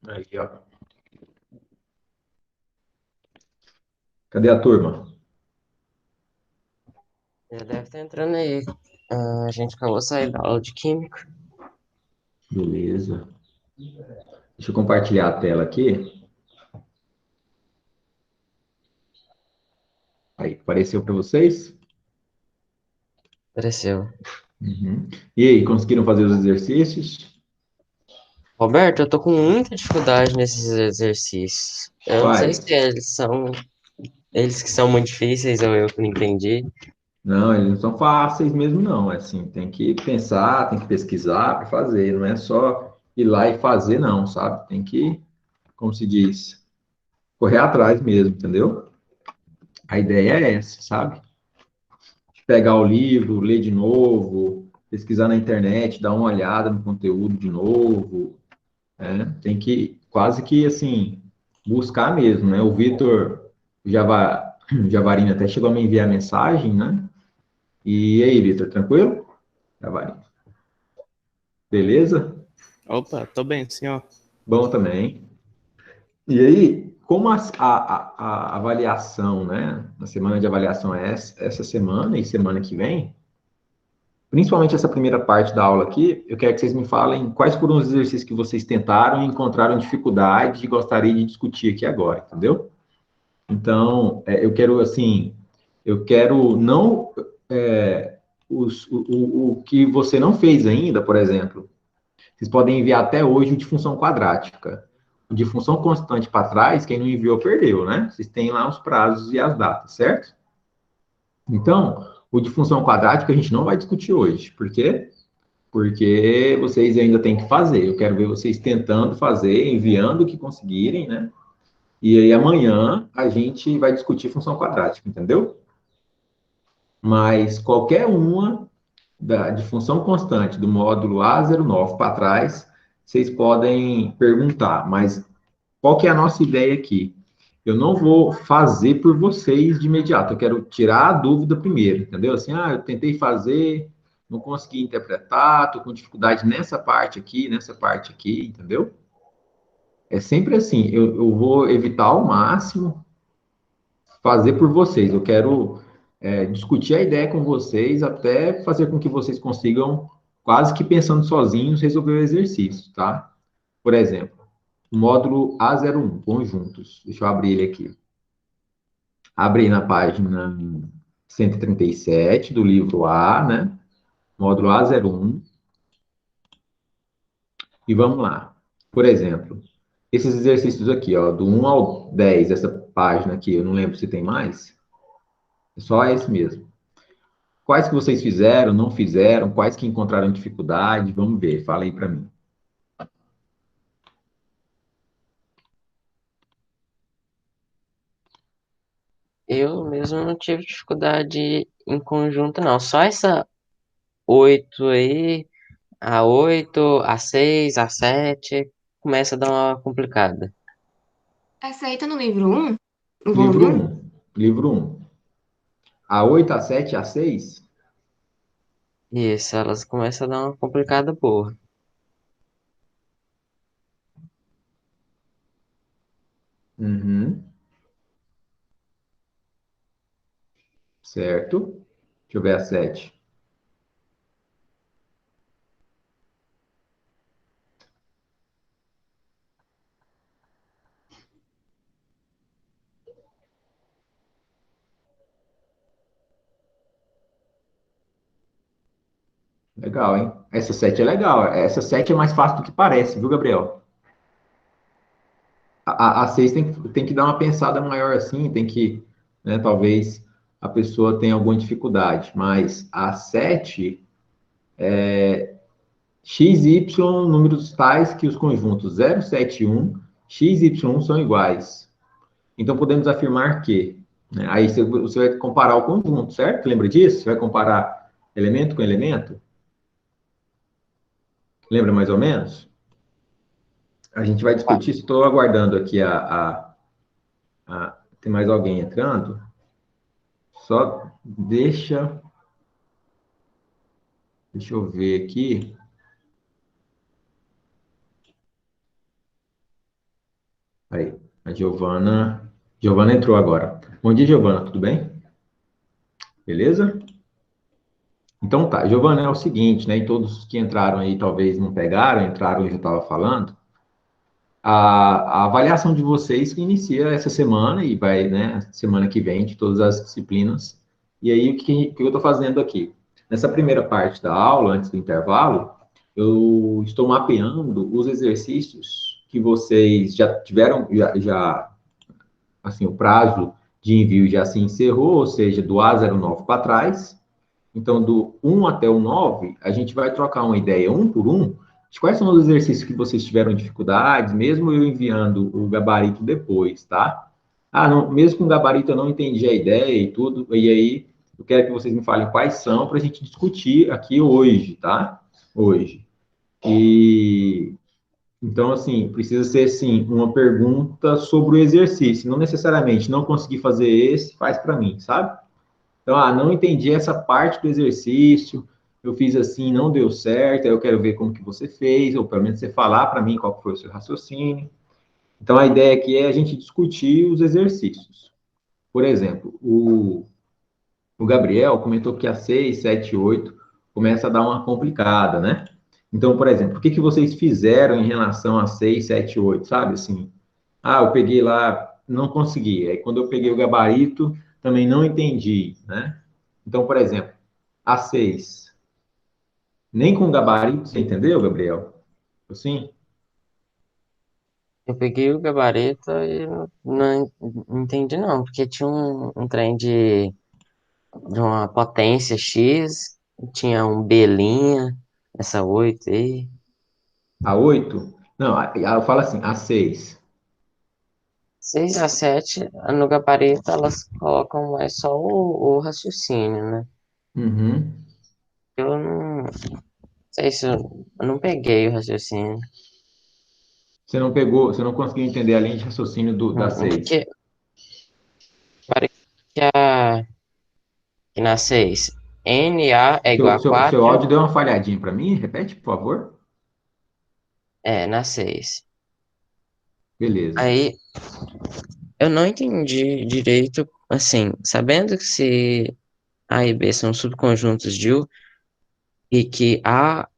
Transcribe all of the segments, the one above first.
Aí, ó. Cadê a turma? Já deve estar entrando aí. A gente acabou de sair da aula de química. Beleza. Deixa eu compartilhar a tela aqui. Aí, apareceu para vocês? Apareceu. Uhum. E aí, conseguiram fazer os exercícios? Roberto, eu tô com muita dificuldade nesses exercícios. Eu não sei se Quais? eles que são muito difíceis ou eu que não entendi. Não, eles não são fáceis mesmo, não. É assim, tem que pensar, tem que pesquisar para fazer. Não é só ir lá e fazer, não, sabe? Tem que, como se diz, correr atrás mesmo, entendeu? A ideia é essa, sabe? Pegar o livro, ler de novo, pesquisar na internet, dar uma olhada no conteúdo de novo, né? Tem que quase que assim buscar mesmo, né? O Vitor Javarini até chegou a me enviar mensagem, né? E aí, Vitor, tranquilo? Javarini, beleza? Opa, tô bem, senhor. Bom também. E aí, como a avaliação, né? A semana de avaliação é essa semana e semana que vem, principalmente essa primeira parte da aula aqui, eu quero que vocês me falem quais foram os exercícios que vocês tentaram e encontraram dificuldade e gostaria de discutir aqui agora, entendeu? Então, eu quero, assim, eu quero não. é, o que você não fez ainda, por exemplo, vocês podem enviar até hoje o de função quadrática. O de função constante para trás, quem não enviou perdeu, né? Vocês têm lá os prazos e as datas, certo? Então, o de função quadrática a gente não vai discutir hoje. Por quê? Porque vocês ainda têm que fazer. Eu quero ver vocês tentando fazer, enviando o que conseguirem, né? E aí amanhã a gente vai discutir função quadrática, entendeu? Mas qualquer uma de função constante do módulo A09 para trás, vocês podem perguntar. Mas qual que é a nossa ideia aqui? Eu não vou fazer por vocês de imediato. Eu quero tirar a dúvida primeiro, entendeu? Assim, eu tentei fazer, não consegui interpretar, estou com dificuldade nessa parte aqui, entendeu? É sempre assim. Eu vou evitar ao máximo fazer por vocês. Eu quero discutir a ideia com vocês até fazer com que vocês consigam, quase que pensando sozinhos, resolver o exercício, tá? Por exemplo, o módulo A01, conjuntos. Deixa eu abrir ele aqui. Abre aí na página 137 do livro A, né? Módulo A01. E vamos lá. Por exemplo, esses exercícios aqui, ó, do 1 ao 10, essa página aqui, eu não lembro se tem mais. É só esse mesmo. Quais que vocês fizeram, não fizeram, quais que encontraram dificuldade? Vamos ver, fala aí para mim. Eu mesmo não tive dificuldade em conjunto, não. Só essa 8 aí, a 8, a 6, a 7 começa a dar uma complicada. Essa aí tá no livro um, no volume Livro um. 1. Livro 1. A 8, A 7, A 6. Isso, elas começam a dar uma complicada boa. Uhum. Certo. Deixa eu ver A 7. Legal, hein? Essa 7 é legal. Essa 7 é mais fácil do que parece, viu, Gabriel? A 6 tem que dar uma pensada maior assim, tem que, né, talvez a pessoa tenha alguma dificuldade, mas a 7 x, y, números tais que os conjuntos 0, 7 e 1, x, y são iguais. Então, podemos afirmar que, né, aí você vai comparar o conjunto, certo? Lembra disso? Você vai comparar elemento com elemento? Lembra mais ou menos? A gente vai discutir, estou aguardando aqui tem mais alguém entrando, só deixa eu ver aqui. Aí, a Giovana. Giovana entrou agora. Bom dia, Giovana, tudo bem? Beleza? Então tá, Giovana, é o seguinte, né? E todos que entraram aí talvez não pegaram, entraram e já estava falando. A avaliação de vocês que inicia essa semana e vai, né, semana que vem, de todas as disciplinas. E aí, o que eu estou fazendo aqui? Nessa primeira parte da aula, antes do intervalo, eu estou mapeando os exercícios que vocês já tiveram, assim, o prazo de envio já se encerrou, ou seja, do A09 para trás. Então, do 1 até o 9, a gente vai trocar uma ideia um por um de quais são os exercícios que vocês tiveram dificuldades, mesmo eu enviando o gabarito depois, tá? Ah, não, mesmo com o gabarito eu não entendi a ideia e tudo, e aí eu quero que vocês me falem quais são para a gente discutir aqui hoje, tá? Hoje. E então, assim, precisa ser, sim, uma pergunta sobre o exercício, não necessariamente não consegui fazer esse, faz para mim, sabe? Então, não entendi essa parte do exercício, eu fiz assim, não deu certo, aí eu quero ver como que você fez, ou pelo menos você falar para mim qual foi o seu raciocínio. Então, a ideia aqui é a gente discutir os exercícios. Por exemplo, o Gabriel comentou que a 6, 7, 8 começa a dar uma complicada, né? Então, por exemplo, o que que vocês fizeram em relação a 6, 7, 8, sabe? Assim, eu peguei lá, não consegui. Aí, quando eu peguei o gabarito, também não entendi, né? Então, por exemplo, a 6, nem com gabarito, você entendeu, Gabriel? Assim? Eu peguei o gabarito e não entendi não, porque tinha um trem de uma potência X, tinha um B', essa 8 aí. A 8? Não, eu falo assim, a 6. 6 a 7 no gabarito, elas colocam mais só o raciocínio, né? Uhum. Eu não sei se eu não peguei o raciocínio. Você não pegou, você não conseguiu entender a linha de raciocínio da 6. Porque parece que, que na 6, NA é igual a Seu 4, áudio deu uma falhadinha para mim, repete, por favor. na 6. Beleza. Aí eu não entendi direito, assim, sabendo que se A e B são subconjuntos de U e que a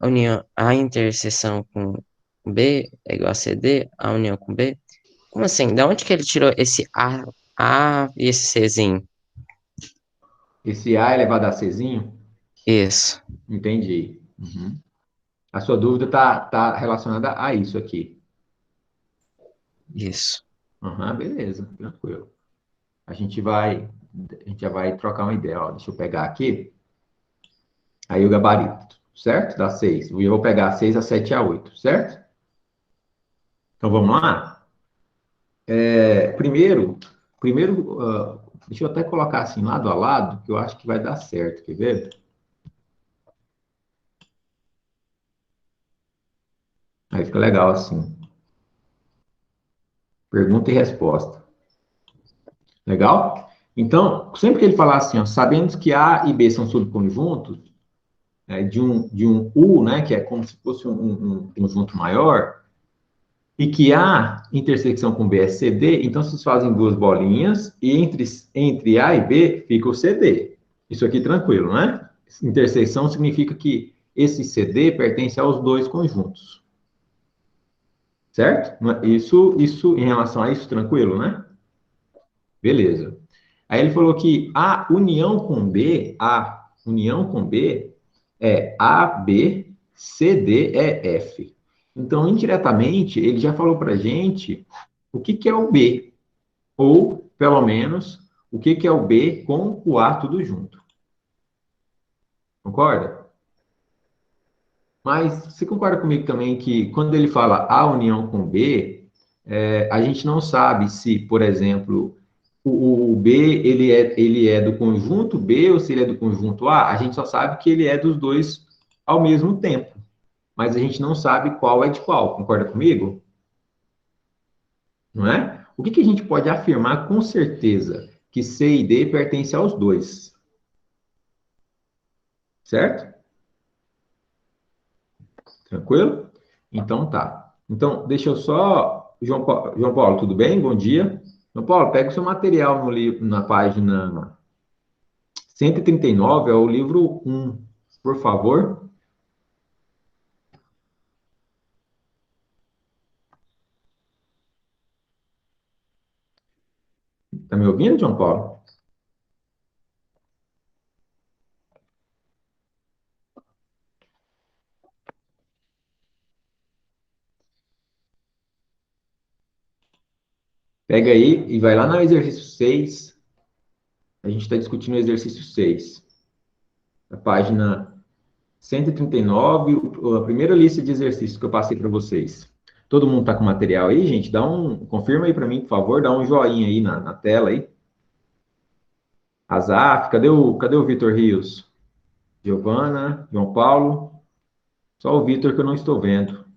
interseção com B é igual a CD, a união com B, como assim? Da onde que ele tirou esse A e esse Czinho? Esse A elevado a Czinho, Isso, entendi. Uhum. A sua dúvida tá relacionada a isso aqui. isso. Aham, beleza, tranquilo. A gente vai, a gente já vai trocar uma ideia. Ó, deixa eu pegar aqui. Aí o gabarito, certo? Da 6. E eu vou pegar a 6, a 7 e a 8, certo? Então vamos lá? Primeiro, deixa eu até colocar assim, lado a lado, que eu acho que vai dar certo. Quer ver? Aí fica legal assim. Pergunta e resposta. Legal? Então, sempre que ele falar assim, ó, sabendo que A e B são subconjuntos, de um U, né, que é como se fosse um conjunto maior, e que A intersecção com B é CD, então vocês fazem duas bolinhas, e entre A e B fica o CD. Isso aqui tranquilo, né? Interseção significa que esse CD pertence aos dois conjuntos. Certo? Isso, em relação a isso, tranquilo, né? Beleza. Aí ele falou que a união com B é AB, CD, F. Então, indiretamente, ele já falou para a gente o que, que é o B, ou, pelo menos, o que, que é o B com o A tudo junto. Concorda? Mas você concorda comigo também que quando ele fala A união com B, a gente não sabe se, por exemplo, o B ele é do conjunto B ou se ele é do conjunto A? A gente só sabe que ele é dos dois ao mesmo tempo, mas a gente não sabe qual é de qual. Concorda comigo? Não é? O que que a gente pode afirmar com certeza? Que C e D pertencem aos dois, certo? Tranquilo? Então tá. Então, deixa eu só... João Paulo, tudo bem? Bom dia. João Paulo, pega o seu material no livro, na página 139, é o livro 1, por favor. Tá me ouvindo, João Paulo? Pega aí e vai lá no exercício 6. A gente está discutindo o exercício 6. A página 139, a primeira lista de exercícios que eu passei para vocês. Todo mundo está com material aí, gente? Confirma aí para mim, por favor, dá um joinha aí na tela aí. Azaf, cadê o Vitor Rios? Giovana, João Paulo. Só o Vitor que eu não estou vendo.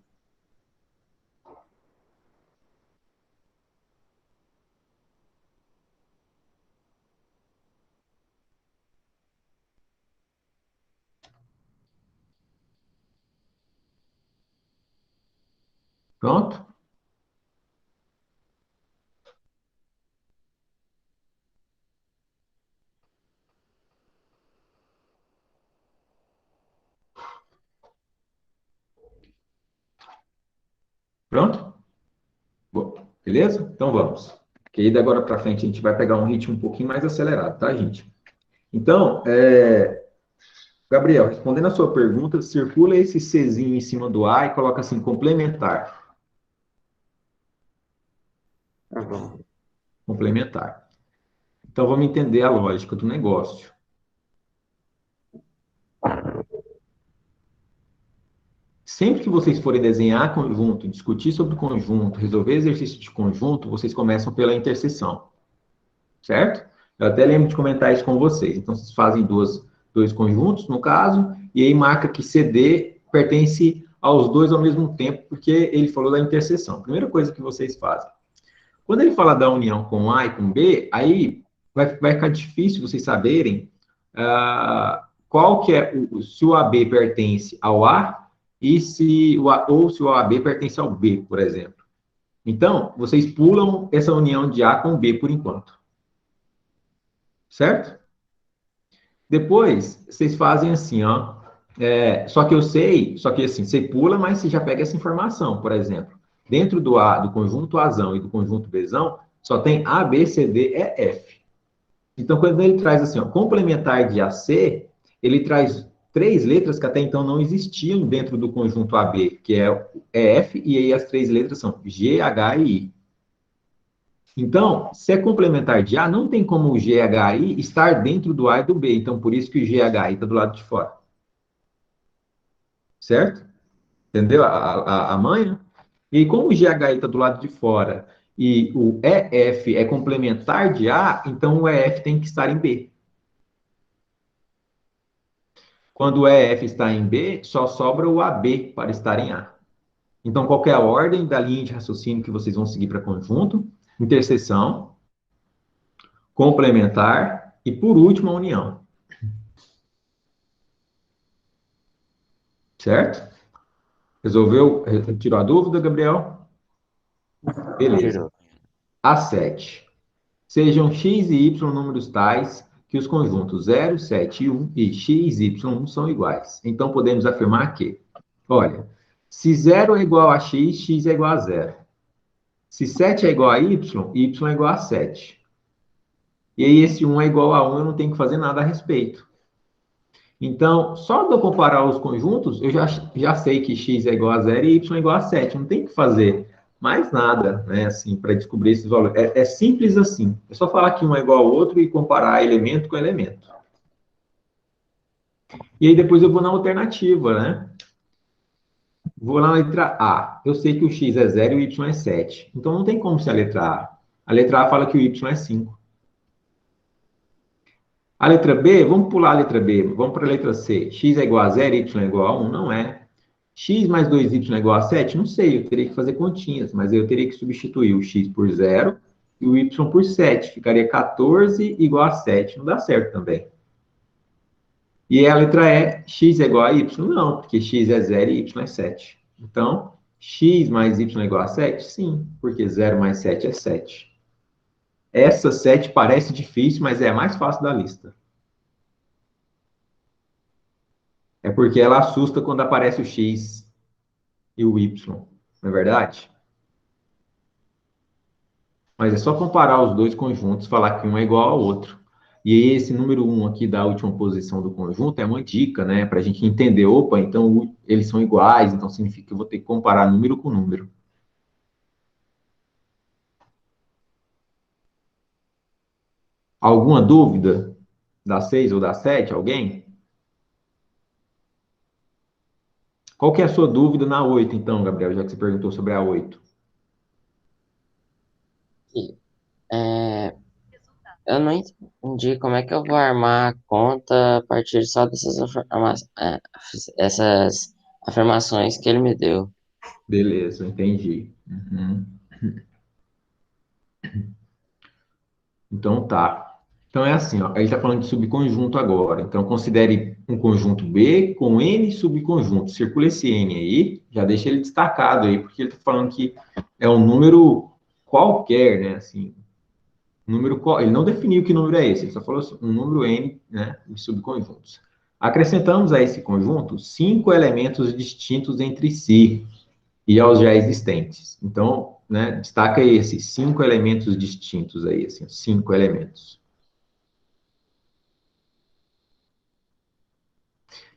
Pronto? Pronto? Bom, beleza? Então vamos. Porque aí da agora para frente a gente vai pegar um ritmo um pouquinho mais acelerado, tá, gente? Então, Gabriel, respondendo a sua pergunta, circula esse Czinho em cima do A e coloca assim, complementar. Tá bom. Complementar. Então, vamos entender a lógica do negócio. Sempre que vocês forem desenhar conjunto, discutir sobre conjunto, resolver exercício de conjunto, vocês começam pela interseção. Certo? Eu até lembro de comentar isso com vocês. Então, vocês fazem dois conjuntos, no caso, e aí marca que CD pertence aos dois ao mesmo tempo, porque ele falou da interseção. Primeira coisa que vocês fazem. Quando ele fala da união com A e com B, aí vai ficar difícil vocês saberem qual que é, se o AB pertence ao A e se o AB pertence ao B, por exemplo. Então, vocês pulam essa união de A com B por enquanto. Certo? Depois, vocês fazem assim, ó. Só que assim, você pula, mas você já pega essa informação, por exemplo. Dentro do conjunto Azão e do conjunto Bzão, só tem A, B, C, D, E, F. Então, quando ele traz assim, ó, complementar de AC, ele traz 3 letras que até então não existiam dentro do conjunto AB, que é EF, e aí as 3 letras são G, H e I. Então, se é complementar de A, não tem como o GHI estar dentro do A e do B. Então, por isso que o GHI está do lado de fora. Certo? Entendeu a manha? E como o GHI está do lado de fora e o EF é complementar de A, então o EF tem que estar em B. Quando o EF está em B, só sobra o AB para estar em A. Então, qual é a ordem da linha de raciocínio que vocês vão seguir para conjunto? Interseção, complementar e, por último, a união. Certo? Resolveu? Tirou a dúvida, Gabriel? Beleza. A7. Sejam x e y números tais que os conjuntos 0, 7 e 1 e x, y, 1 são iguais. Então, podemos afirmar que, olha, se 0 é igual a x, x é igual a 0. Se 7 é igual a y, y é igual a 7. E aí, esse 1 é igual a 1, eu não tenho que fazer nada a respeito. Então, só de eu comparar os conjuntos, eu já sei que x é igual a 0 e y é igual a 7. Não tem que fazer mais nada, né, assim, para descobrir esses valores. É simples assim. É só falar que um é igual ao outro e comparar elemento com elemento. E aí depois eu vou na alternativa, né? Vou lá na letra A. Eu sei que o x é 0 e o y é 7. Então, não tem como ser a letra A. A letra A fala que o y é 5. A letra B, vamos pular a letra B, vamos para a letra C. X é igual a 0, y é igual a 1? Não é. X mais 2y é igual a 7? Não sei, eu teria que fazer continhas, mas eu teria que substituir o x por 0 e o y por 7. Ficaria 14 igual a 7. Não dá certo também. E a letra E, x é igual a y? Não, porque x é 0 e y é 7. Então, X mais Y é igual a 7? Sim, porque 0 mais 7 é 7. Essa 7 parece difícil, mas é a mais fácil da lista. É porque ela assusta quando aparece o X e o Y, não é verdade? Mas é só comparar os dois conjuntos, falar que um é igual ao outro. E aí, esse número 1 aqui da última posição do conjunto é uma dica, né? Para a gente entender, opa, então eles são iguais, então significa que eu vou ter que comparar número com número. Alguma dúvida da 6 ou da 7? Alguém? Qual que é a sua dúvida na 8, então, Gabriel, já que você perguntou sobre a 8? E, eu não entendi como é que eu vou armar a conta a partir só essas afirmações que ele me deu. Beleza, entendi. Uhum. Então tá. Então é assim, ó, ele está falando de subconjunto agora. Então considere um conjunto B com N subconjuntos. Circula esse N aí, já deixa ele destacado aí, porque ele está falando que é um número qualquer, né? Assim, ele não definiu que número é esse, ele só falou assim, um número N, né, de subconjuntos. Acrescentamos a esse conjunto 5 elementos distintos entre si e aos já existentes. Então, né, destaca esses 5 elementos distintos aí, assim, 5 elementos.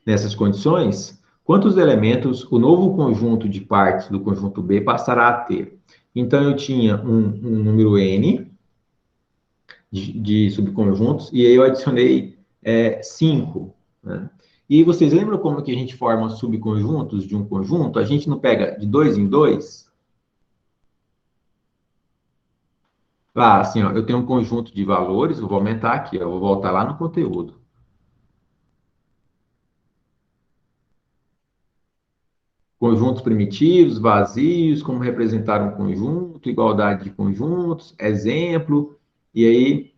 Nessas condições, quantos elementos o novo conjunto de partes do conjunto B passará a ter? Então, eu tinha um número N de subconjuntos, e aí eu adicionei 5. Né? E vocês lembram como que a gente forma subconjuntos de um conjunto? A gente não pega de 2 em 2? Lá, assim, ó, eu tenho um conjunto de valores, eu vou aumentar aqui, ó, vou voltar lá no conteúdo. Conjuntos primitivos, vazios, como representar um conjunto, igualdade de conjuntos, exemplo, e aí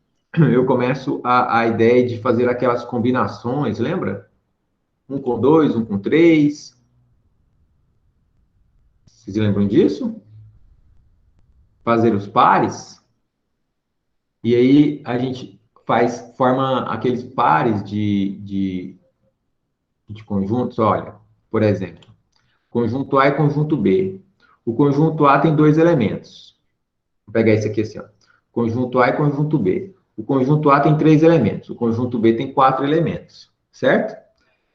eu começo a ideia de fazer aquelas combinações, lembra? Um com dois, um com três. Vocês lembram disso? Fazer os pares. E aí a gente forma aqueles pares de conjuntos, olha, por exemplo, conjunto A e conjunto B. O conjunto A tem dois elementos. Vou pegar esse aqui assim, ó. Conjunto A e conjunto B. O conjunto A tem 3 elementos, o conjunto B tem 4 elementos, certo?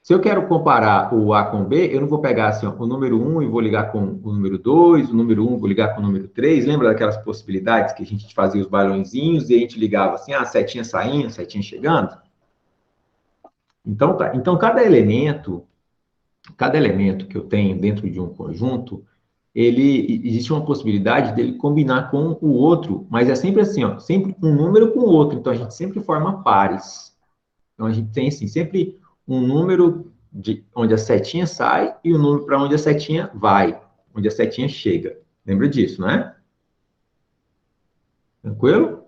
Se eu quero comparar o A com o B, eu não vou pegar assim, ó, o número 1 e vou ligar com o número 2, o número 1 vou ligar com o número 3. Lembra daquelas possibilidades que a gente fazia os balãozinhos e a gente ligava assim, a setinha saindo, setinha chegando? Então, tá. Então, cada elemento que eu tenho dentro de um conjunto, existe uma possibilidade dele combinar com o outro, mas é sempre assim, ó, sempre um número com o outro. Então, a gente sempre forma pares. Então, a gente tem, assim, sempre um número de onde a setinha sai e o número para onde a setinha vai, onde a setinha chega. Lembra disso, né? Tranquilo?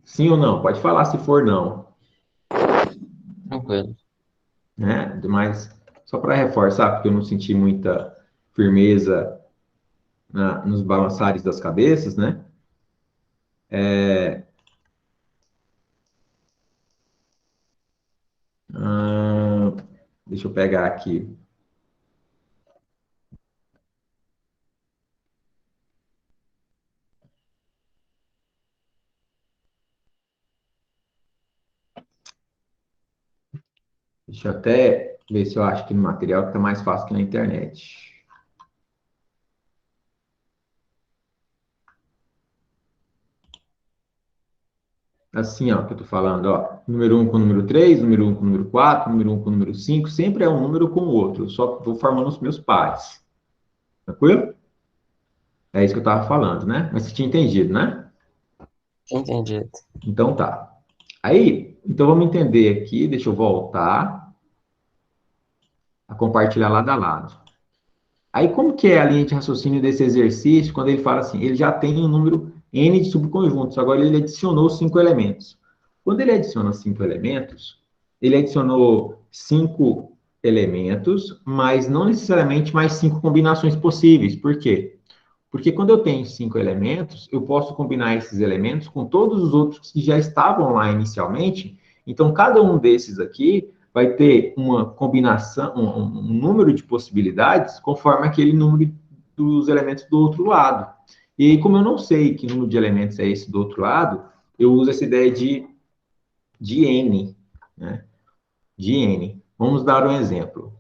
Sim ou não? Pode falar se for não. Tranquilo. Né? Mas só para reforçar, porque eu não senti muita firmeza nos balançares das cabeças, né? Ah, deixa eu pegar aqui. Deixa eu até ver se eu acho que no material que está mais fácil que na internet. Assim, ó, que eu tô falando, ó. Número 1 com o número 3, número 1 com o número 4, número 1 com o número 5, sempre é um número com o outro. Eu só vou formando os meus pares. Tranquilo? É isso que eu tava falando, né? Mas você tinha entendido, né? Entendido. Então tá. Aí, então vamos entender aqui, deixa eu voltar a compartilhar lado a lado. Aí, como que é a linha de raciocínio desse exercício, quando ele fala assim, ele já tem um número N de subconjuntos, agora ele adicionou 5 elementos. Quando ele adiciona 5 elementos, ele adicionou 5 elementos, mas não necessariamente mais 5 combinações possíveis. Por quê? Porque quando eu tenho 5 elementos, eu posso combinar esses elementos com todos os outros que já estavam lá inicialmente. Então, cada um desses aqui vai ter uma combinação, um número de possibilidades conforme aquele número dos elementos do outro lado. E aí, como eu não sei que número de elementos é esse do outro lado, eu uso essa ideia de N, né? De N. Vamos dar um exemplo.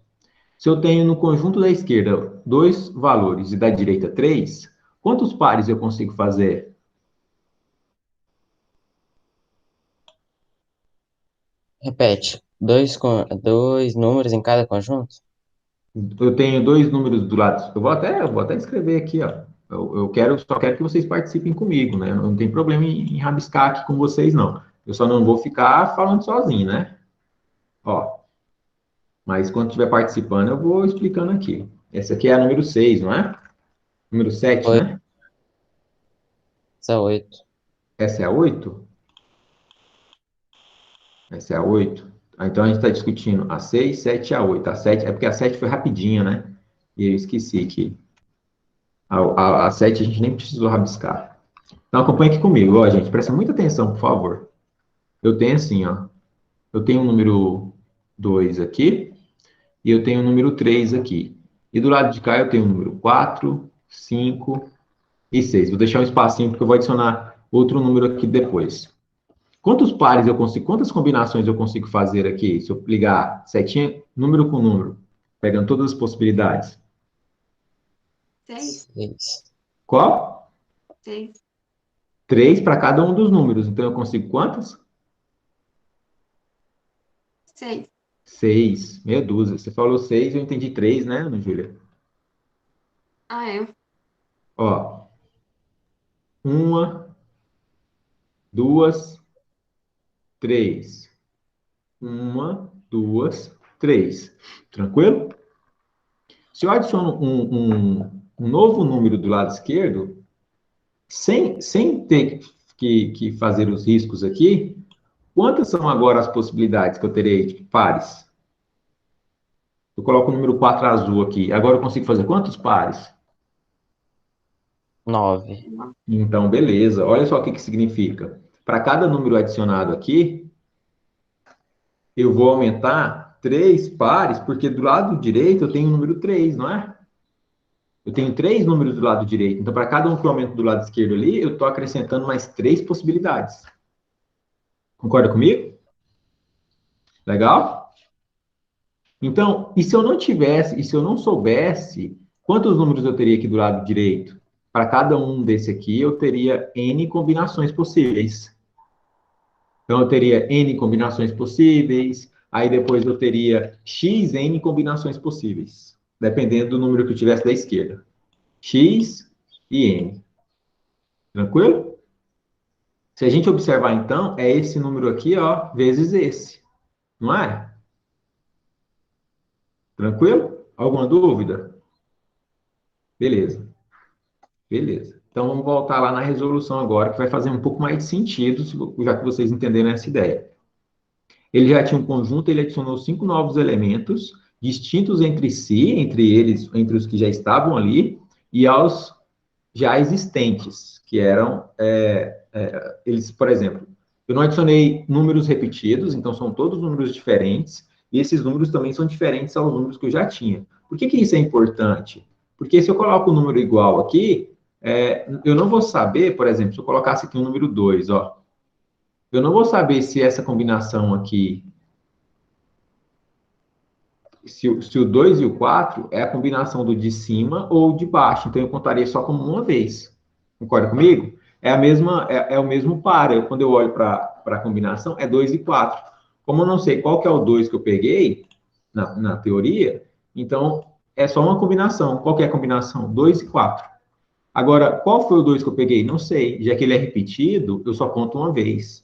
Se eu tenho no conjunto da esquerda 2 valores e da direita 3, quantos pares eu consigo fazer? Repete. Dois números em cada conjunto? Eu tenho 2 números do lado. Eu vou até escrever aqui, ó. Só quero que vocês participem comigo, né? Não tem problema em rabiscar aqui com vocês, não. Eu só não vou ficar falando sozinho, né? Ó, mas quando estiver participando, eu vou explicando aqui. Essa aqui é a número 6, não é? Número 7, Oito. né? São 8. Essa é a 8. Essa é a 8. Então a gente está discutindo a 6, 7 e a 8. A 7 é porque a 7 foi rapidinha, né? E eu esqueci que a 7 a gente nem precisou rabiscar. Então acompanha aqui comigo, ó, gente. Presta muita atenção, por favor. Eu tenho assim, ó. Eu tenho o número 2 aqui e eu tenho o número 3 aqui. E do lado de cá eu tenho o número 4, 5 e 6. Vou deixar um espacinho porque eu vou adicionar outro número aqui depois. Quantos pares eu consigo, quantas combinações eu consigo fazer aqui? Se eu ligar setinha, número com número, pegando todas as possibilidades. 6. 6. Qual? 6. 3 para cada um dos números. Então eu consigo quantas? 6. 6. Meia dúzia. Você falou 6, eu entendi 3, né, Ana Júlia? Ah, é. Ó, uma, duas, três. Uma, duas, três. Tranquilo? Se eu adiciono um novo número do lado esquerdo, sem ter que fazer os riscos aqui, quantas são agora as possibilidades que eu terei de pares? Eu coloco o número 4 azul aqui. Agora eu consigo fazer quantos pares? 9. Então, beleza. Olha só o que que significa. Para cada número adicionado aqui, eu vou aumentar 3 pares, porque do lado direito eu tenho o número 3, não é? Eu tenho 3 números do lado direito. Então, para cada um que eu aumento do lado esquerdo ali, eu estou acrescentando mais 3 possibilidades. Concorda comigo? Legal? Então, e se eu não soubesse quantos números eu teria aqui do lado direito? Para cada um desse aqui, eu teria N combinações possíveis. Então, eu teria N combinações possíveis, aí depois eu teria X N combinações possíveis, dependendo do número que eu tivesse da esquerda. X e N. Tranquilo? Se a gente observar, então, é esse número aqui, ó, vezes esse. Não é? Tranquilo? Alguma dúvida? Beleza. Beleza. Então, vamos voltar lá na resolução agora, que vai fazer um pouco mais de sentido, já que vocês entenderam essa ideia. Ele já tinha um conjunto, ele adicionou 5 novos elementos, distintos entre si, entre eles, entre os que já estavam ali, e aos já existentes, que eram, eles, por exemplo, eu não adicionei números repetidos, então são todos números diferentes, e esses números também são diferentes aos números que eu já tinha. Por que que isso é importante? Porque se eu coloco um número igual aqui, eu não vou saber, por exemplo, se eu colocasse aqui um número 2, ó, eu não vou saber se essa combinação aqui, se o 2 e o 4 é a combinação do de cima ou de baixo, então eu contaria só como uma vez. Concorda comigo? É o mesmo par. Quando eu olho para a combinação, é 2 e 4. Como eu não sei qual que é o 2 que eu peguei, na teoria, então é só uma combinação. Qual que é a combinação? 2 e 4. Agora, qual foi o 2 que eu peguei? Não sei. Já que ele é repetido, eu só conto uma vez.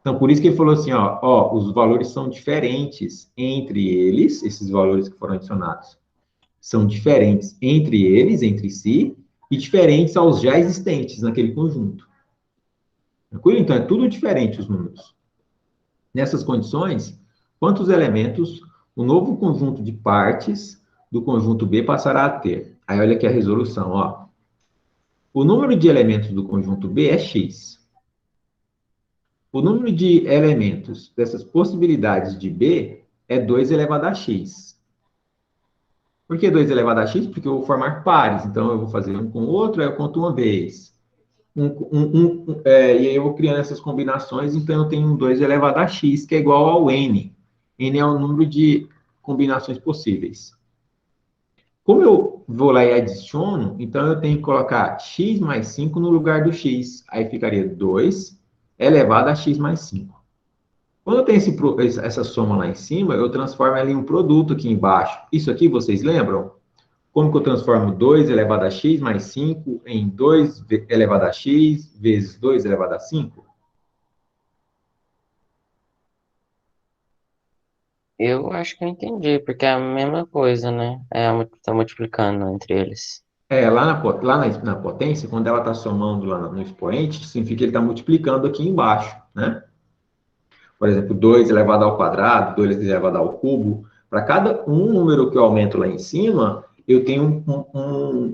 Então, por isso que ele falou assim, ó, os valores são diferentes entre eles, esses valores que foram adicionados, são diferentes entre eles, entre si, e diferentes aos já existentes naquele conjunto. Tranquilo? Então, é tudo diferente os números. Nessas condições, quantos elementos o novo conjunto de partes do conjunto B passará a ter. Aí olha aqui a resolução, ó. O número de elementos do conjunto B é x. O número de elementos dessas possibilidades de B é 2 elevado a x. Por que 2 elevado a x? Porque eu vou formar pares. Então, eu vou fazer um com o outro, aí eu conto uma vez. E aí eu vou criando essas combinações, então eu tenho um 2 elevado a x, que é igual ao n. N é o número de combinações possíveis. Como eu vou lá e adiciono, então eu tenho que colocar x mais 5 no lugar do x. Aí ficaria 2 elevado a x mais 5. Quando eu tenho essa soma lá em cima, eu transformo ela em um produto aqui embaixo. Isso aqui, vocês lembram? Como que eu transformo 2 elevado a x mais 5 em 2 elevado a x vezes 2 elevado a 5? Eu acho que eu entendi, porque é a mesma coisa, né? Tá multiplicando entre eles. Lá na potência, quando ela está somando lá no expoente, significa que ele está multiplicando aqui embaixo, né? Por exemplo, 2 elevado ao quadrado, 2 elevado ao cubo. Para cada um número que eu aumento lá em cima, eu tenho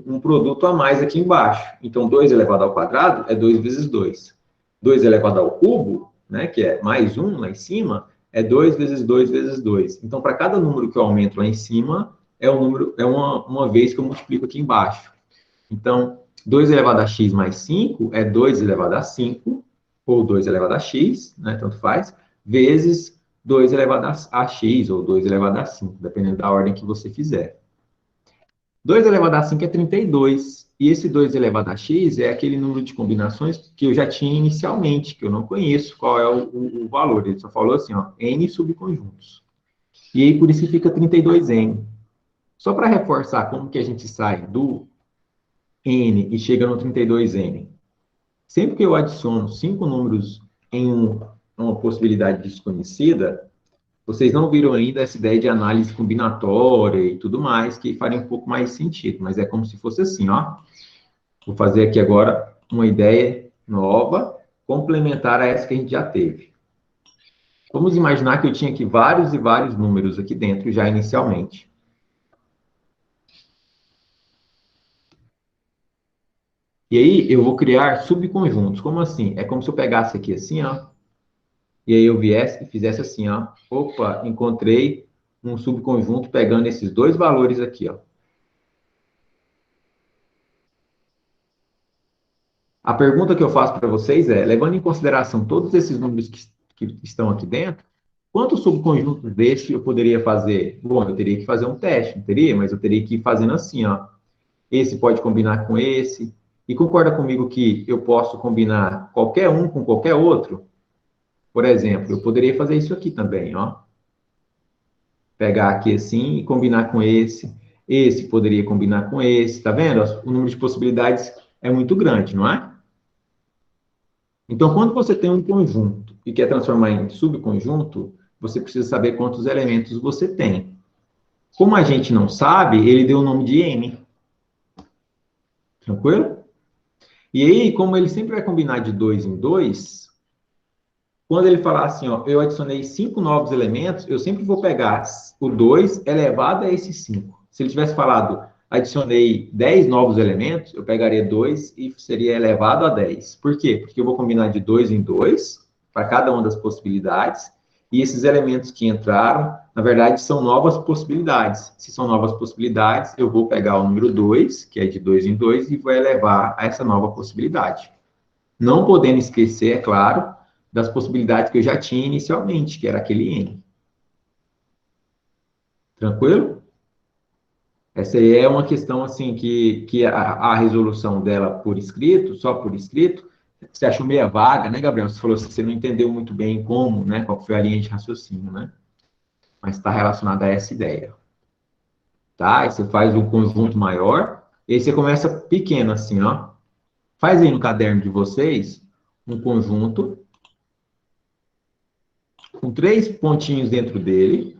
um produto a mais aqui embaixo. Então, 2 elevado ao quadrado é 2 vezes 2. 2 elevado ao cubo, né, que é mais 1 lá em cima, é 2 vezes 2 vezes 2. Então, para cada número que eu aumento lá em cima, é uma vez que eu multiplico aqui embaixo. Então, 2 elevado a x mais 5 é 2 elevado a 5, ou 2 elevado a x, né, tanto faz, vezes 2 elevado a x, ou 2 elevado a 5, dependendo da ordem que você fizer. 2 elevado a 5 é 32, e esse 2 elevado a x é aquele número de combinações que eu já tinha inicialmente, que eu não conheço qual é o valor. Ele só falou assim, ó, n subconjuntos. E aí, por isso fica 32n. Só para reforçar como que a gente sai do n e chega no 32n. Sempre que eu adiciono 5 números em uma possibilidade desconhecida, vocês não viram ainda essa ideia de análise combinatória e tudo mais, que faria um pouco mais sentido, mas é como se fosse assim, ó. Vou fazer aqui agora uma ideia nova, complementar a essa que a gente já teve. Vamos imaginar que eu tinha aqui vários e vários números aqui dentro já inicialmente. E aí eu vou criar subconjuntos. Como assim? É como se eu pegasse aqui assim, ó, e aí eu viesse e fizesse assim, ó. Opa, encontrei um subconjunto pegando esses dois valores aqui, ó. A pergunta que eu faço para vocês é, levando em consideração todos esses números que estão aqui dentro, quantos subconjuntos deste eu poderia fazer? Bom, eu teria que fazer um teste, não teria? Mas eu teria que ir fazendo assim, ó. Esse pode combinar com esse. E concorda comigo que eu posso combinar qualquer um com qualquer outro? Por exemplo, eu poderia fazer isso aqui também, ó. Pegar aqui assim e combinar com esse. Esse poderia combinar com esse, tá vendo? O número de possibilidades é muito grande, não é? Então, quando você tem um conjunto e quer transformar em subconjunto, você precisa saber quantos elementos você tem. Como a gente não sabe, ele deu o nome de n. Tranquilo? E aí, como ele sempre vai combinar de 2 em 2, quando ele falar assim, ó, eu adicionei 5 novos elementos, eu sempre vou pegar o 2 elevado a esses 5. Se ele tivesse falado, adicionei 10 novos elementos, eu pegaria 2 e seria elevado a 10. Por quê? Porque eu vou combinar de 2 em 2, para cada uma das possibilidades, e esses elementos que entraram, na verdade, são novas possibilidades. Se são novas possibilidades, eu vou pegar o número 2, que é de 2 em 2, e vou elevar a essa nova possibilidade. Não podendo esquecer, é claro, das possibilidades que eu já tinha inicialmente, que era aquele n. Tranquilo? Essa aí é uma questão, assim, que a resolução dela por escrito, só por escrito, você achou meia vaga, né, Gabriel? Você falou que você não entendeu muito bem como, né, qual foi a linha de raciocínio, né? Mas está relacionada a essa ideia. Tá? Aí você faz um conjunto maior, e aí você começa pequeno, assim, ó. Faz aí no caderno de vocês um conjunto com 3 pontinhos dentro dele,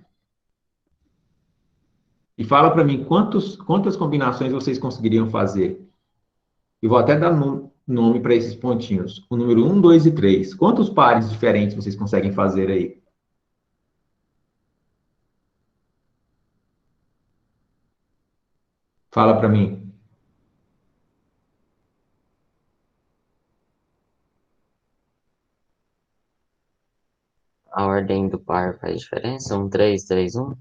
e fala para mim quantas combinações vocês conseguiriam fazer. E vou até dar nome para esses pontinhos. O número 1, 2 e 3. Quantos pares diferentes vocês conseguem fazer aí? Fala para mim. A ordem do par faz diferença? 1, 3, 3, 1?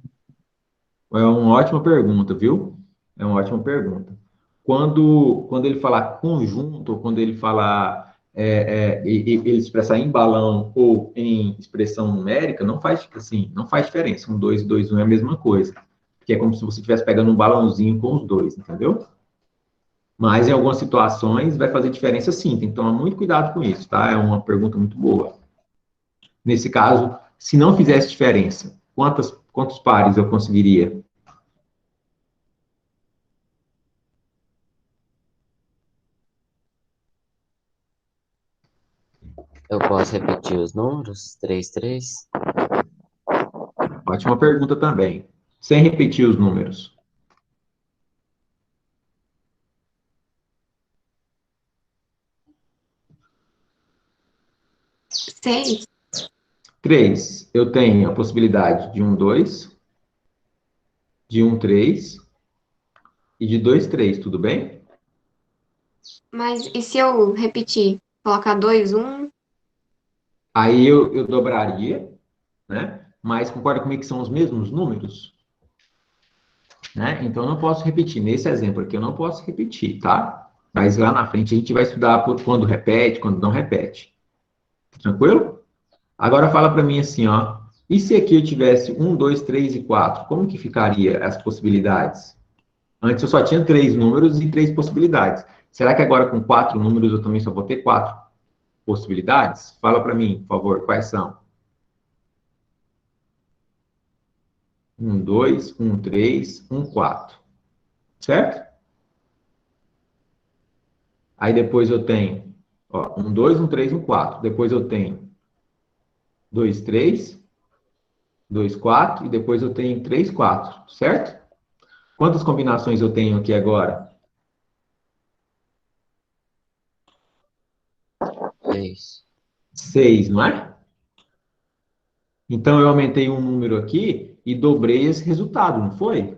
É uma ótima pergunta, viu? É uma ótima pergunta. Quando ele falar conjunto, ou quando ele falar, ele expressar em balão ou em expressão numérica, não faz, assim, não faz diferença. 1, 2, 2, 1 é a mesma coisa. Que é como se você estivesse pegando um balãozinho com os dois, entendeu? Mas em algumas situações vai fazer diferença sim, tem que tomar muito cuidado com isso, tá? É uma pergunta muito boa. Nesse caso, se não fizesse diferença, quantos pares eu conseguiria? Eu posso repetir os números? 3, 3. Ótima pergunta também. Sem repetir os números. 6. 3, eu tenho a possibilidade de 1, 2, de 1, 3 e de 2, 3, tudo bem? Mas e se eu repetir? Colocar 2, 1? Aí eu dobraria, né? Mas concorda comigo que são os mesmos números? Né? Então, eu não posso repetir. Nesse exemplo aqui, eu não posso repetir, tá? Mas lá na frente a gente vai estudar quando repete, quando não repete. Tranquilo? Agora fala para mim assim, ó. E se aqui eu tivesse 1, 2, 3 e 4? Como que ficaria as possibilidades? Antes eu só tinha 3 números e 3 possibilidades. Será que agora com 4 números eu também só vou ter 4 possibilidades? Fala para mim, por favor, quais são? 1, 2, 1, 3, 1, 4. Certo? Aí depois eu tenho, ó, 1, 2, 1, 3, 1, 4. Depois eu tenho 2, 3, 2, 4. E depois eu tenho 3, 4. Certo? Quantas combinações eu tenho aqui agora? 6. 6, não é? Então eu aumentei um número aqui e dobrei esse resultado, não foi?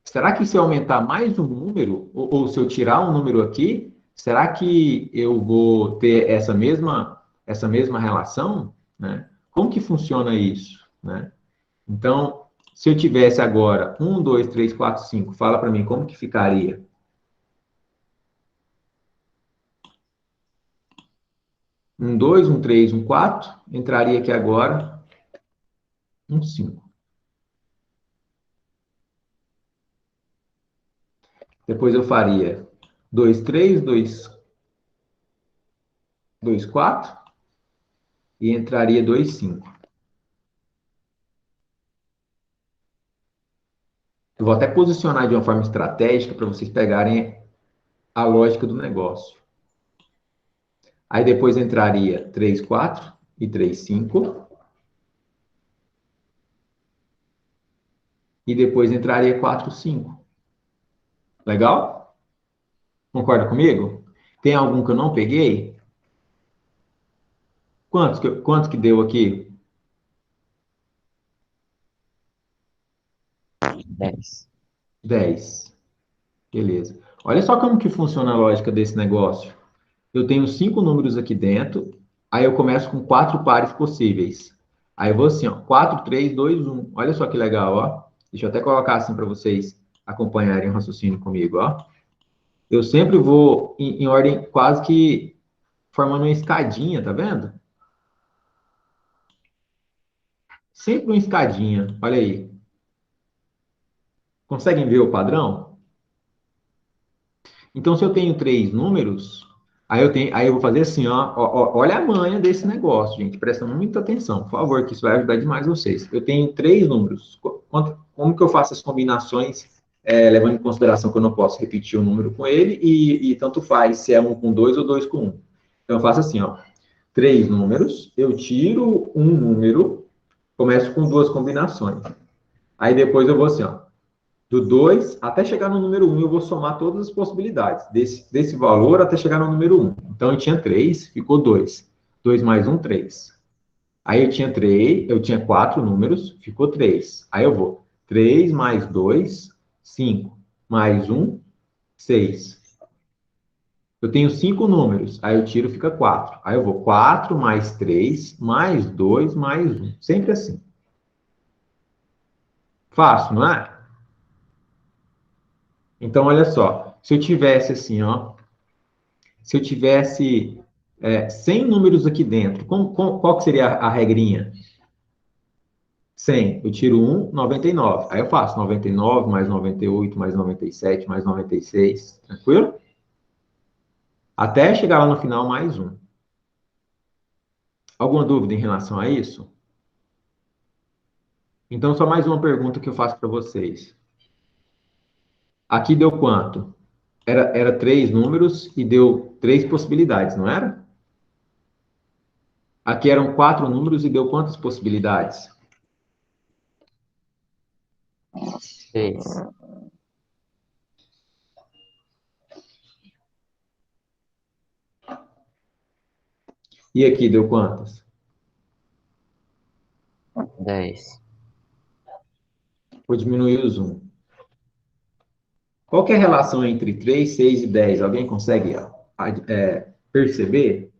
Será que se eu aumentar mais um número, ou se eu tirar um número aqui, será que eu vou ter essa mesma relação? Né? Como que funciona isso? Né? Então, se eu tivesse agora 1, 2, 3, 4, 5, fala para mim como que ficaria? 1, 2, 1, 3, 1, 4, entraria aqui agora um 5. Depois eu faria 2, 3, 2, 2, 4 e entraria 2, 5. Eu vou até posicionar de uma forma estratégica para vocês pegarem a lógica do negócio. Aí depois entraria 3, 4 e 3, 5. E depois entraria 4, 5. Legal? Concorda comigo? Tem algum que eu não peguei? Quantos que deu aqui? 10. 10. Beleza. Olha só como que funciona a lógica desse negócio. Eu tenho 5 números aqui dentro, aí eu começo com 4 pares possíveis. Aí eu vou assim, ó, 4, 3, 2, 1. Olha só que legal, ó. Deixa eu até colocar assim para vocês acompanharem o raciocínio comigo, ó. Eu sempre vou em ordem quase que formando uma escadinha, tá vendo? Sempre uma escadinha, olha aí. Conseguem ver o padrão? Então, se eu tenho 3 números, aí eu vou fazer assim, olha a manha desse negócio, gente. Presta muita atenção, por favor, que isso vai ajudar demais vocês. Eu tenho 3 números. Como que eu faço as combinações, levando em consideração que eu não posso repetir o número com ele e tanto faz se é 1 com 2 ou 2 com 1. Então, eu faço assim, ó. 3 números, eu tiro um número, começo com 2 combinações. Aí depois eu vou assim, ó. Do 2 até chegar no número 1, eu vou somar todas as possibilidades. Desse valor até chegar no número 1. Então, eu tinha 3, ficou 2. 2 mais 1, 3. Aí eu tinha 4 números, ficou 3. Aí eu vou 3 mais 2, 5. Mais 1, 6. Eu tenho 5 números, aí eu tiro, fica 4. Aí eu vou 4 mais 3, mais 2, mais 1. Sempre assim. Fácil, não é? Então, olha só. Se eu tivesse assim, ó. Se eu tivesse 100 números aqui dentro, qual que seria a regrinha? 100. Eu tiro 1, 99. Aí eu faço 99 mais 98 mais 97 mais 96. Tranquilo? Até chegar lá no final, mais 1. Alguma dúvida em relação a isso? Então, só mais uma pergunta que eu faço para vocês. Aqui deu quanto? Era 3 números e deu 3 possibilidades, não era? Aqui eram 4 números e deu quantas possibilidades? 6. E aqui deu quantas? 10. Vou diminuir o zoom. Qual que é a relação entre 3, 6 e 10? Alguém consegue perceber?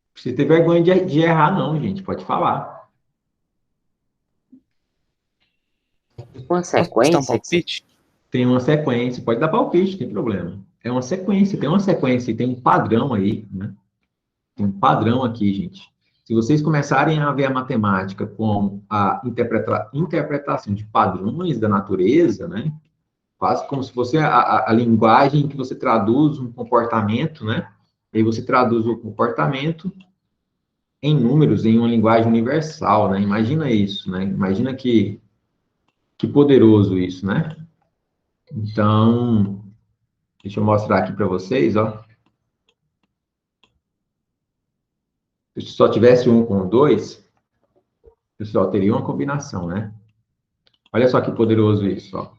Não precisa ter vergonha de errar, não, gente. Pode falar. Uma Posso dar um sequência que você... palpite? Tem uma sequência, pode dar palpite, não tem problema. É uma sequência, tem uma sequência, tem um padrão aí, né? Tem um padrão aqui, gente. Se vocês começarem a ver a matemática como a interpretação de padrões da natureza, né? Quase como se fosse a linguagem que você traduz um comportamento, né? E aí você traduz o comportamento em números, em uma linguagem universal, né? Imagina isso, né? Imagina que poderoso isso, né? Então, deixa eu mostrar aqui para vocês, ó. Se só tivesse um com dois, pessoal, teria uma combinação, né? Olha só que poderoso isso, ó.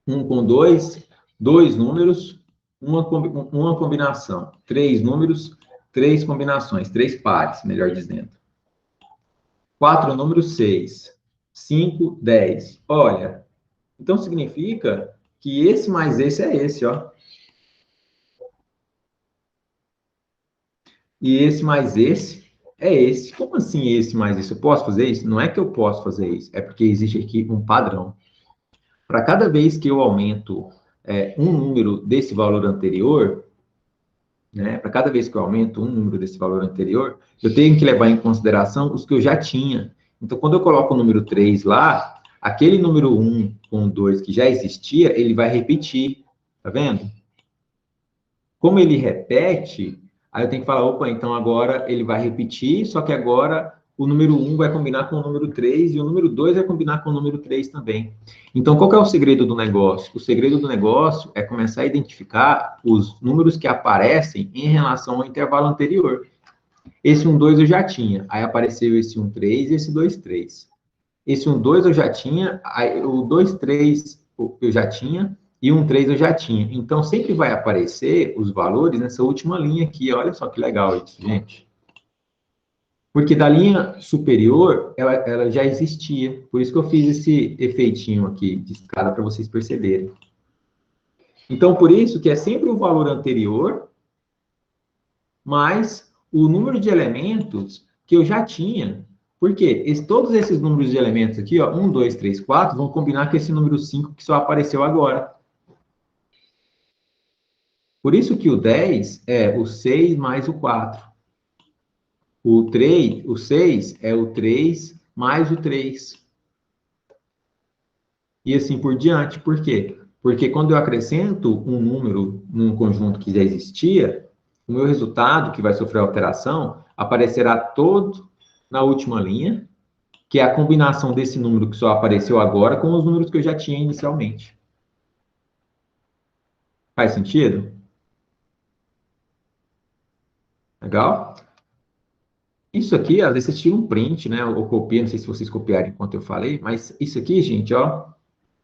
Um com dois, dois números, uma combinação. Três números, três combinações, três pares, melhor dizendo. Quatro números, 6. 5, 10. Olha, então significa que esse mais esse é esse, ó. E esse mais esse é esse. Como assim esse mais esse? Eu posso fazer isso? Não é que eu posso fazer isso, é porque existe aqui um padrão. Para cada vez que eu aumento um número desse valor anterior, né, para cada vez que eu aumento um número desse valor anterior, eu tenho que levar em consideração os que eu já tinha. Então, quando eu coloco o número 3 lá, aquele número 1 com o 2 que já existia, ele vai repetir. Tá vendo? Como ele repete, aí eu tenho que falar, opa, então agora ele vai repetir, só que agora o número 1 vai combinar com o número 3 e o número 2 vai combinar com o número 3 também. Então, qual que é o segredo do negócio? O segredo do negócio é começar a identificar os números que aparecem em relação ao intervalo anterior. Esse 1, 2 eu já tinha, aí apareceu esse 1, 3 e esse 2, 3. Esse 1, 2 eu já tinha, aí o 2, 3 eu já tinha, e 1, 3 eu já tinha. Então, sempre vai aparecer os valores nessa última linha aqui. Olha só que legal isso, gente. Porque da linha superior, ela já existia. Por isso que eu fiz esse efeitinho aqui de escada para vocês perceberem. Então, por isso que é sempre o valor anterior, mais o número de elementos que eu já tinha. Por quê? Todos esses números de elementos aqui, ó, 1, 2, 3, 4, vão combinar com esse número 5 que só apareceu agora. Por isso que o 10 é o 6 mais o 4. O 6 é o 3 mais o 3. E assim por diante. Por quê? Porque quando eu acrescento um número num conjunto que já existia, o meu resultado, que vai sofrer alteração, aparecerá todo na última linha, que é a combinação desse número que só apareceu agora com os números que eu já tinha inicialmente. Faz sentido? Legal? Isso aqui, às vezes você tira um print, né? Ou copia, não sei se vocês copiaram enquanto eu falei, mas isso aqui, gente, ó,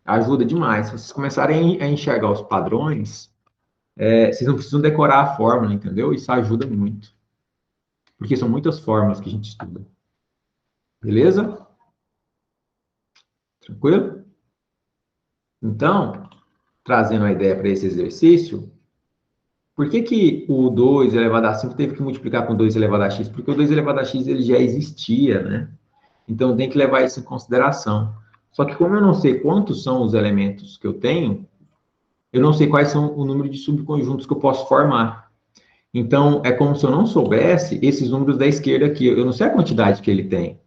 ajuda demais. Se vocês começarem a enxergar os padrões, vocês não precisam decorar a fórmula, entendeu? Isso ajuda muito. Porque são muitas fórmulas que a gente estuda. Beleza? Tranquilo? Então, trazendo a ideia para esse exercício, por que que o 2 elevado a 5 teve que multiplicar com 2 elevado a x? Porque o 2 elevado a x ele já existia, né? Então, tem que levar isso em consideração. Só que como eu não sei quantos são os elementos que eu tenho, eu não sei quais são o número de subconjuntos que eu posso formar. Então, é como se eu não soubesse esses números da esquerda aqui. Eu não sei a quantidade que ele tem.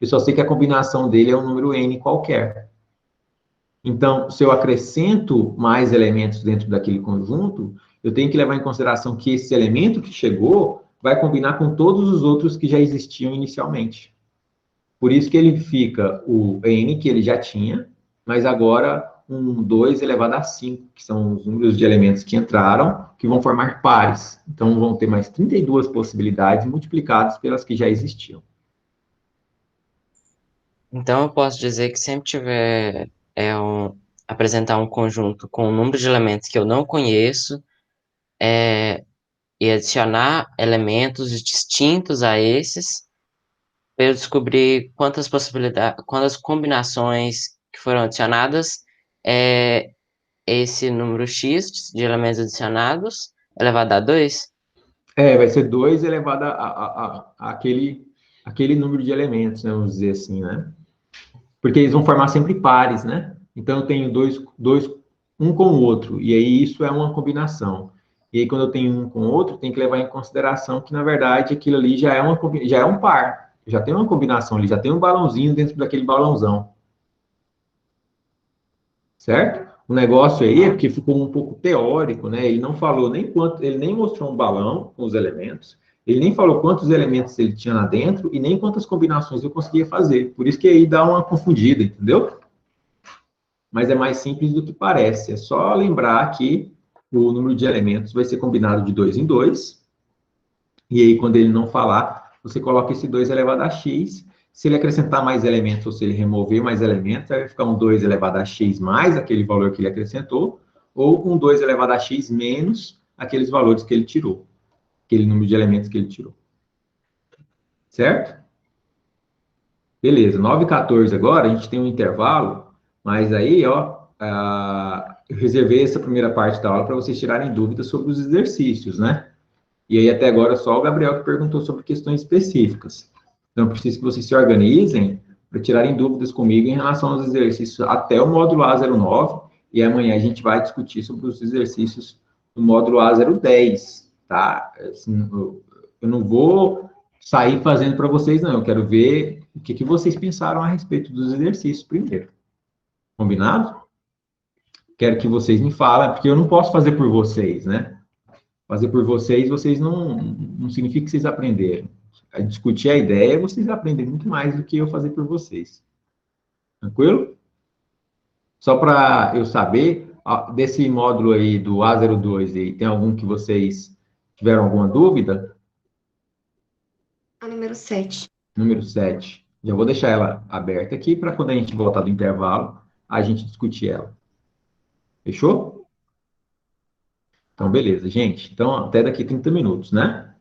Eu só sei que a combinação dele é um número n qualquer. Então, se eu acrescento mais elementos dentro daquele conjunto, eu tenho que levar em consideração que esse elemento que chegou vai combinar com todos os outros que já existiam inicialmente. Por isso que ele fica o n, que ele já tinha, mas agora um 2 elevado a 5, que são os números de elementos que entraram, que vão formar pares. Então, vão ter mais 32 possibilidades multiplicadas pelas que já existiam. Então, eu posso dizer que sempre tiver apresentar um conjunto com um número de elementos que eu não conheço, e adicionar elementos distintos a esses, para eu descobrir quantas possibilidades, quantas combinações que foram adicionadas, esse número x de elementos adicionados elevado a 2. Vai ser 2 elevado a aquele número de elementos, né, vamos dizer assim, né? Porque eles vão formar sempre pares, né? Então, eu tenho dois, um com o outro, e aí isso é uma combinação. E aí, quando eu tenho um com o outro, tem que levar em consideração que, na verdade, aquilo ali já é um par. Já tem uma combinação ali, já tem um balãozinho dentro daquele balãozão. Certo? O negócio aí é porque ficou um pouco teórico, né? Ele não falou nem quanto, ele nem mostrou um balão com os elementos, ele nem falou quantos elementos ele tinha lá dentro e nem quantas combinações eu conseguia fazer. Por isso que aí dá uma confundida, entendeu? Mas é mais simples do que parece. É só lembrar que o número de elementos vai ser combinado de 2 em 2. E aí, quando ele não falar, você coloca esse 2 elevado a x. Se ele acrescentar mais elementos ou se ele remover mais elementos, vai ficar um 2 elevado a x mais aquele valor que ele acrescentou, ou um 2 elevado a x menos aqueles valores que ele tirou, aquele número de elementos que ele tirou. Certo? Beleza, 9h14 agora, a gente tem um intervalo, mas aí, ó, eu reservei essa primeira parte da aula para vocês tirarem dúvidas sobre os exercícios, né? E aí, até agora, só o Gabriel que perguntou sobre questões específicas. Então, eu preciso que vocês se organizem para tirarem dúvidas comigo em relação aos exercícios até o módulo A09, e amanhã a gente vai discutir sobre os exercícios do módulo A010, tá? Assim, eu não vou sair fazendo para vocês, não. Eu quero ver o que vocês pensaram a respeito dos exercícios primeiro. Combinado? Quero que vocês me falem, porque eu não posso fazer por vocês, né? Fazer por vocês, vocês não significa que vocês aprenderam. A discutir a ideia, vocês aprendem muito mais do que eu fazer por vocês. Tranquilo? Só para eu saber, desse módulo aí do A02 aí, tem algum que vocês tiveram alguma dúvida? A número 7. Número 7. Já vou deixar ela aberta aqui para quando a gente voltar do intervalo, a gente discutir ela. Fechou? Então, beleza, gente. Então, até daqui 30 minutos, né?